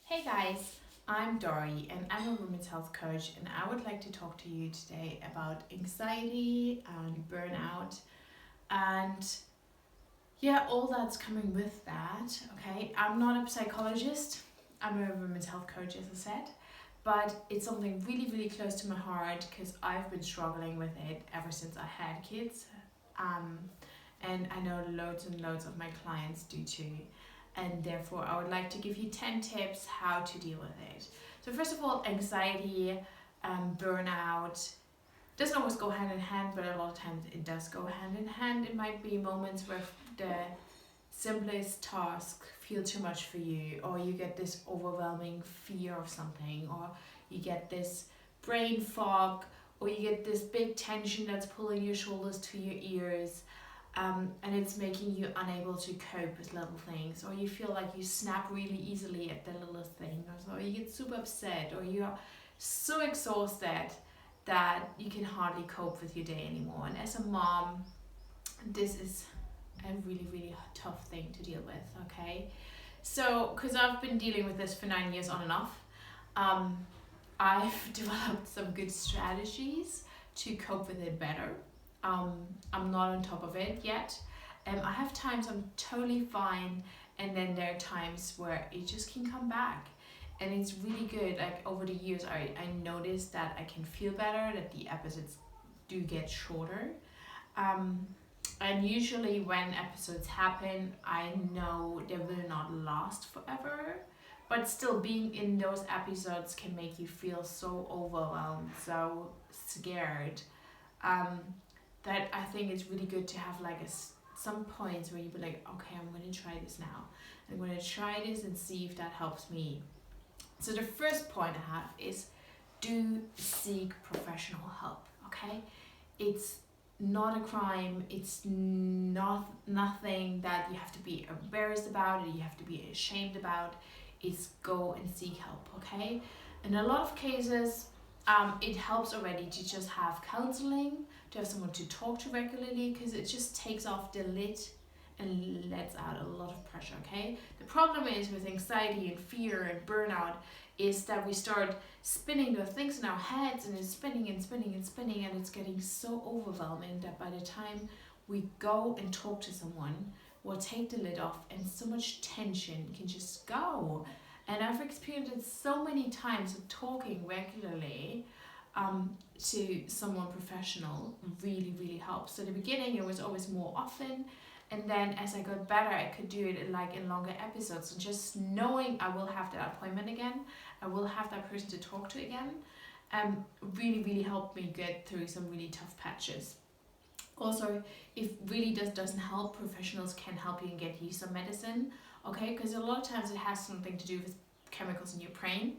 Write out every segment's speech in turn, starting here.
Hey guys, I'm Dory and I'm a women's health coach, and I would like to talk to you today about anxiety and burnout and all that's coming with that. Okay, I'm not a psychologist, I'm a women's health coach, as I said, but it's something really, really close to my heart because I've been struggling with it ever since I had kids. Um, and I know loads and loads of my clients do too. And therefore, I would like to give you 10 tips how to deal with it. So, first of all, anxiety, burnout doesn't always go hand in hand, but a lot of times it does go hand in hand. It might be moments where the simplest task feel too much for you, or you get this overwhelming fear of something, or you get this brain fog, or you get this big tension that's pulling your shoulders to your ears, and it's making you unable to cope with little things, or you feel like you snap really easily at the littlest thing, or you get super upset, or you're so exhausted that you can hardly cope with your day anymore. And as a mom, this is a really, really tough thing to deal with, okay? So, because I've been dealing with this for 9 years on and off, um, I've developed some good strategies to cope with it better. I'm not on top of it yet. I have times I'm totally fine, and then there are times where it just can come back. And it's really good. Like over the years, I noticed that I can feel better, that the episodes do get shorter. Um, and usually, when episodes happen, I know they will not last forever. But still, being in those episodes can make you feel so overwhelmed, so scared. Um, that I think it's really good to have like some points where you be like, okay, I'm going to try this now. I'm going to try this and see if that helps me. So the first point I have is do seek professional help, okay? It's not a crime. It's not nothing that you have to be embarrassed about or you have to be ashamed about. It's go and seek help, okay? In a lot of cases, it helps already to just have counseling, to have someone to talk to regularly, because it just takes off the lid and lets out a lot of pressure, okay? The problem is with anxiety and fear and burnout is that we start spinning those things in our heads, and it's spinning and spinning and spinning, and it's getting so overwhelming that by the time we go and talk to someone, we'll take the lid off and so much tension can just go. And I've experienced it so many times of talking regularly to someone professional really, really helps. So at the beginning, it was always more often. And then as I got better, I could do it in longer episodes. And just knowing I will have that appointment again, I will have that person to talk to again, really, really helped me get through some really tough patches. Also, if really doesn't help, professionals can help you and get you some medicine, okay? Because a lot of times it has something to do with chemicals in your brain,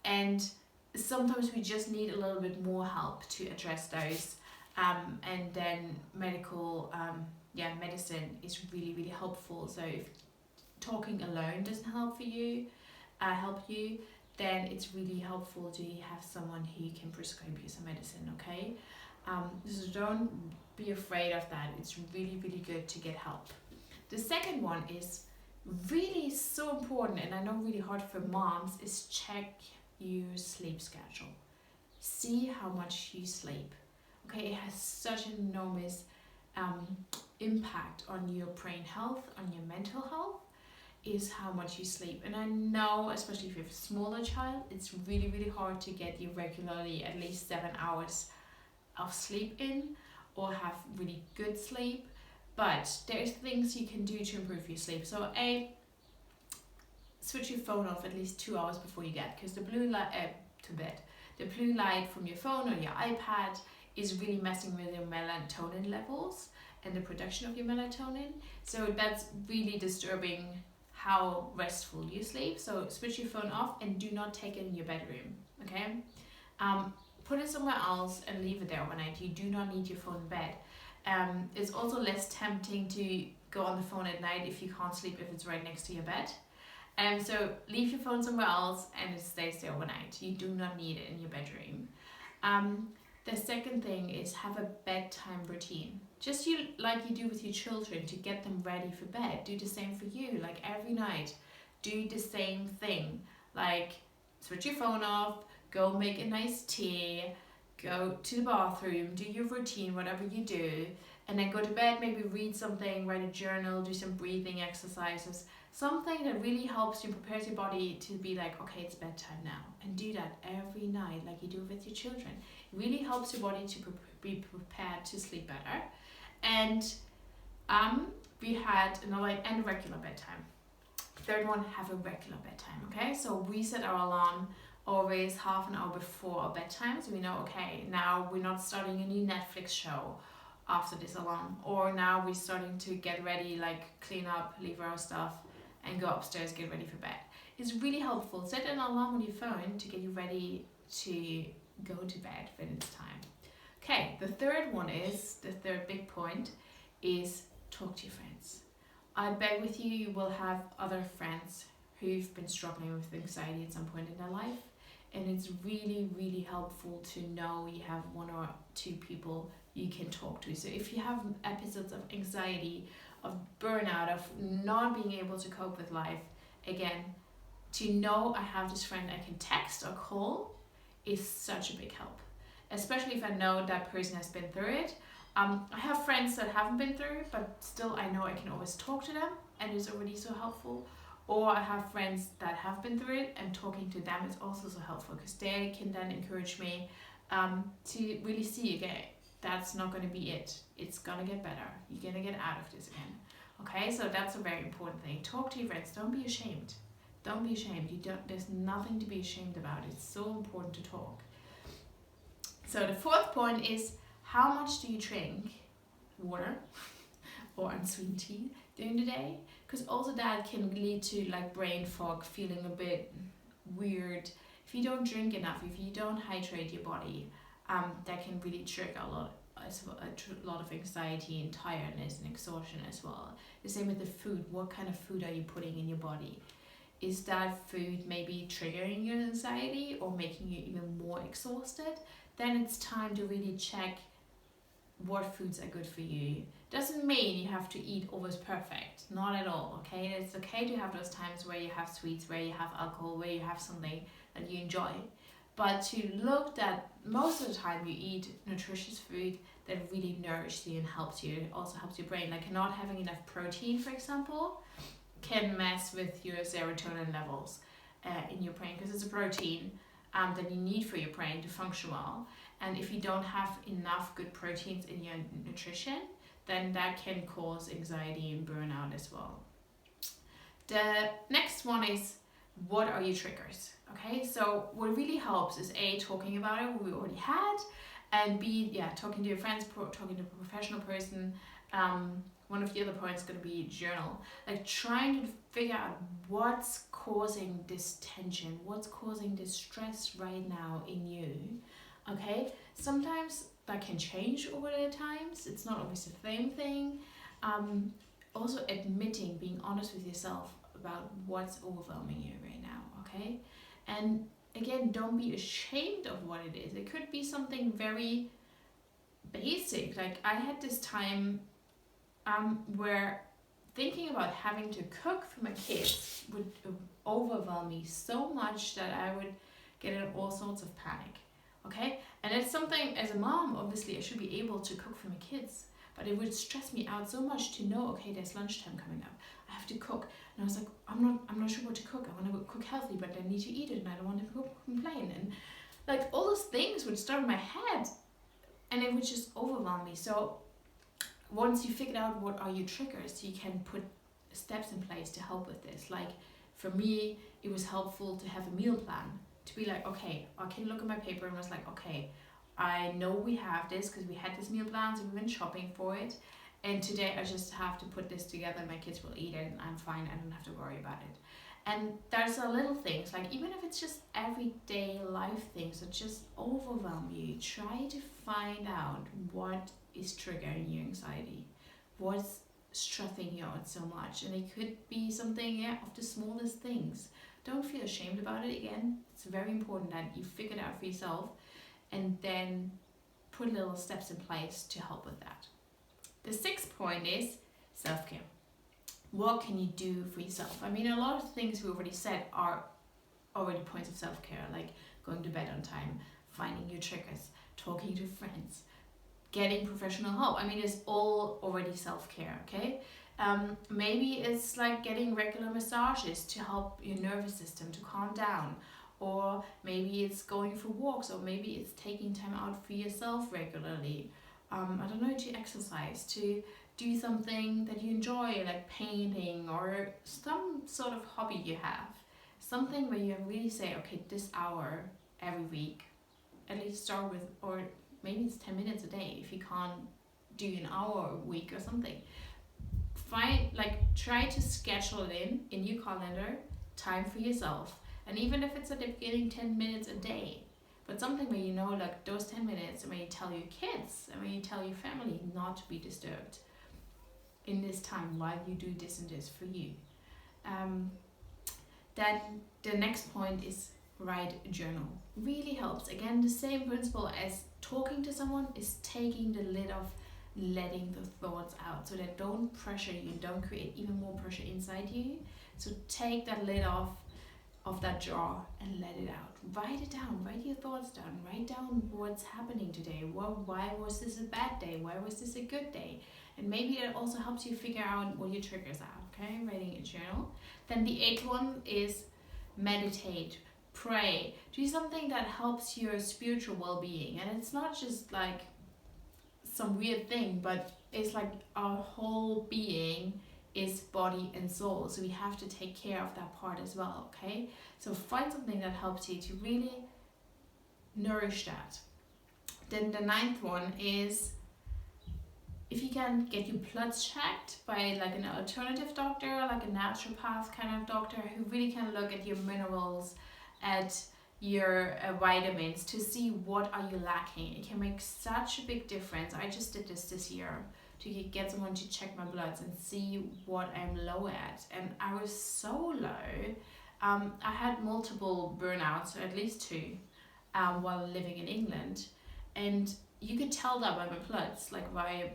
and sometimes we just need a little bit more help to address those. And then medicine is really, really helpful. So if talking alone doesn't help you, then it's really helpful to have someone who can prescribe you some medicine, okay? So don't be afraid of that. It's really, really good to get help. The second one is really so important, and I know really hard for moms, is check your sleep schedule. See how much you sleep. Okay, it has such an enormous impact on your brain health, on your mental health, is how much you sleep. And I know, especially if you have a smaller child, it's really, really hard to get you regularly at least 7 hours of sleep in, or have really good sleep. But there's things you can do to improve your sleep. So switch your phone off at least 2 hours before you get, because the blue light to bed, the blue light from your phone or your iPad is really messing with your melatonin levels and the production of your melatonin. So that's really disturbing how restful you sleep. So switch your phone off and do not take it in your bedroom, okay? Put it somewhere else and leave it there overnight. You do not need your phone in bed. It's also less tempting to go on the phone at night if you can't sleep, if it's right next to your bed. So leave your phone somewhere else and it stays there overnight. You do not need it in your bedroom. The second thing is have a bedtime routine. Just like you do with your children to get them ready for bed. Do the same for you. Like every night, do the same thing. Like, switch your phone off, go make a nice tea, go to the bathroom, do your routine, whatever you do, and then go to bed, maybe read something, write a journal, do some breathing exercises, something that really helps you, prepares your body to be like, okay, it's bedtime now. And do that every night like you do with your children. It really helps your body to be prepared to sleep better. And we had another and regular bedtime. Third one, have a regular bedtime, okay? So we set our alarm always half an hour before our bedtime, so we know, okay, now we're not starting a new Netflix show after this alarm, or now we're starting to get ready, like clean up, leave our stuff, and go upstairs, get ready for bed. It's really helpful. Set an alarm on your phone to get you ready to go to bed when it's time. Okay, the third big point is talk to your friends. I bet with you, you will have other friends who've been struggling with anxiety at some point in their life. And it's really, really helpful to know you have one or two people you can talk to. So if you have episodes of anxiety, of burnout, of not being able to cope with life, again, to know I have this friend I can text or call is such a big help. Especially if I know that person has been through it. I have friends that haven't been through it, but still I know I can always talk to them, and it's already so helpful. Or I have friends that have been through it, and talking to them is also so helpful because they can then encourage me to really see, okay, that's not going to be it. It's going to get better. You're going to get out of this again. Okay, so that's a very important thing. Talk to your friends. Don't be ashamed. Don't be ashamed. There's nothing to be ashamed about. It's so important to talk. So the fourth point is, how much do you drink water or unsweetened tea during the day? Because also that can lead to like brain fog, feeling a bit weird. If you don't drink enough, if you don't hydrate your body, that can really trigger a lot of anxiety and tiredness and exhaustion as well. The same with the food. What kind of food are you putting in your body? Is that food maybe triggering your anxiety or making you even more exhausted? Then it's time to really check what foods are good for you. Doesn't mean you have to eat always perfect, not at all, okay? It's okay to have those times where you have sweets, where you have alcohol, where you have something that you enjoy, but to look that most of the time you eat nutritious food that really nourishes you and helps you. It also helps your brain. Like not having enough protein, for example, can mess with your serotonin levels in your brain, because it's a protein that you need for your brain to function well. And if you don't have enough good proteins in your nutrition, then that can cause anxiety and burnout as well. The next one is, what are your triggers? Okay, so what really helps is A, talking about it, what we already had, and B, talking to your friends, talking to a professional person. One of the other points is going to be journal. Like trying to figure out what's causing this tension, what's causing this stress right now in you. Okay, sometimes that can change over the times. It's not always the same thing. Also admitting, being honest with yourself about what's overwhelming you right now, okay? And again, don't be ashamed of what it is. It could be something very basic. Like I had this time where thinking about having to cook for my kids would overwhelm me so much that I would get in all sorts of panic. Okay, and it's something as a mom, obviously I should be able to cook for my kids, but it would stress me out so much to know, okay, there's lunchtime coming up, I have to cook, and I was like, I'm not sure what to cook. I want to cook healthy, but I need to eat it, and I don't want to complain, and like all those things would start in my head, and it would just overwhelm me. So once you figured out what are your triggers, you can put steps in place to help with this. Like for me, it was helpful to have a meal plan. To be like, okay, I can look at my paper and was like, okay, I know we have this because we had this meal plan, so we went shopping for it. And today I just have to put this together. My kids will eat it and I'm fine. I don't have to worry about it. And there's a little things, like even if it's just everyday life things that just overwhelm you, try to find out what is triggering your anxiety. What's stressing you out so much? And it could be something of the smallest things. Don't feel ashamed about it. Again, it's very important that you figure it out for yourself and then put little steps in place to help with that. The sixth point is self-care. What can you do for yourself? I mean, a lot of things we already said are already points of self-care, like going to bed on time, finding your triggers, talking to friends, getting professional help. I mean, it's all already self-care, okay? Maybe it's like getting regular massages to help your nervous system to calm down, or maybe it's going for walks, or maybe it's taking time out for yourself regularly. I don't know, to exercise, to do something that you enjoy, like painting or some sort of hobby you have. Something where you really say, okay, this hour every week, at least start with, or maybe it's 10 minutes a day if you can't do an hour a week or something. Try to schedule it in your calendar, time for yourself. And even if it's at the beginning 10 minutes a day, but something where you know, like those 10 minutes, when you tell your kids and when you tell your family not to be disturbed in this time while you do this and this for you. Then the next point is write a journal. Really helps. Again, the same principle as talking to someone is taking the lid off, letting the thoughts out so that don't pressure you, don't create even more pressure inside you. So take that lid off of that jar and let it out. Write it down, write your thoughts down, write down what's happening today. Why was this a bad day? Why was this a good day? And maybe it also helps you figure out what your triggers are, okay? Writing a journal. Then the 8th one is meditate, pray, do something that helps your spiritual well-being. And it's not just like some weird thing, but it's like our whole being is body and soul, so we have to take care of that part as well, okay? So find something that helps you to really nourish that. Then the 9th one is, if you can get your bloods checked by like an alternative doctor, like a naturopath kind of doctor who really can look at your minerals, at your vitamins to see what are you lacking. It can make such a big difference. I just did this year to get someone to check my bloods and see what I'm low at, and I was so low. I had multiple burnouts, at least 2, while living in England, and you could tell that by my bloods, like my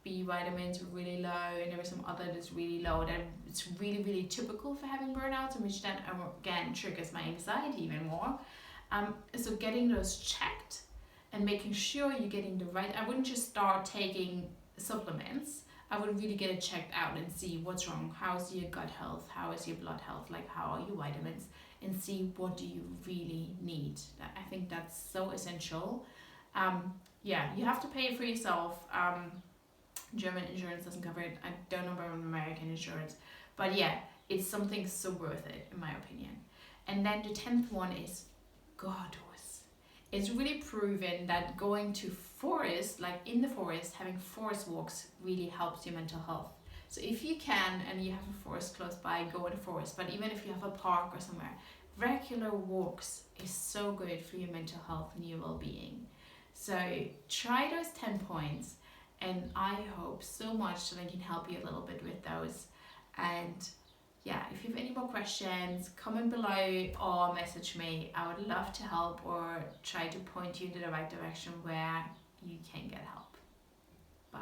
B vitamins were really low, and there were some other that's really low. That it's really, really typical for having burnouts, and which then again triggers my anxiety even more. So getting those checked and making sure you're getting the right. I wouldn't just start taking supplements. I would really get it checked out and see what's wrong. How's your gut health? How is your blood health? Like, how are your vitamins? And see what do you really need. I think that's so essential. Yeah, you have to pay for yourself. German insurance doesn't cover it. I don't know about American insurance, but yeah, it's something so worth it in my opinion. And then the 10th one is go outdoors. It's really proven that going to forest, like in the forest, having forest walks really helps your mental health. So if you can and you have a forest close by, go in the forest. But even if you have a park or somewhere, regular walks is so good for your mental health and your well-being. So try those 10 points, and I hope so much that I can help you a little bit with those. And yeah, if you have any more questions, comment below or message me. I would love to help or try to point you into the right direction where you can get help. Bye.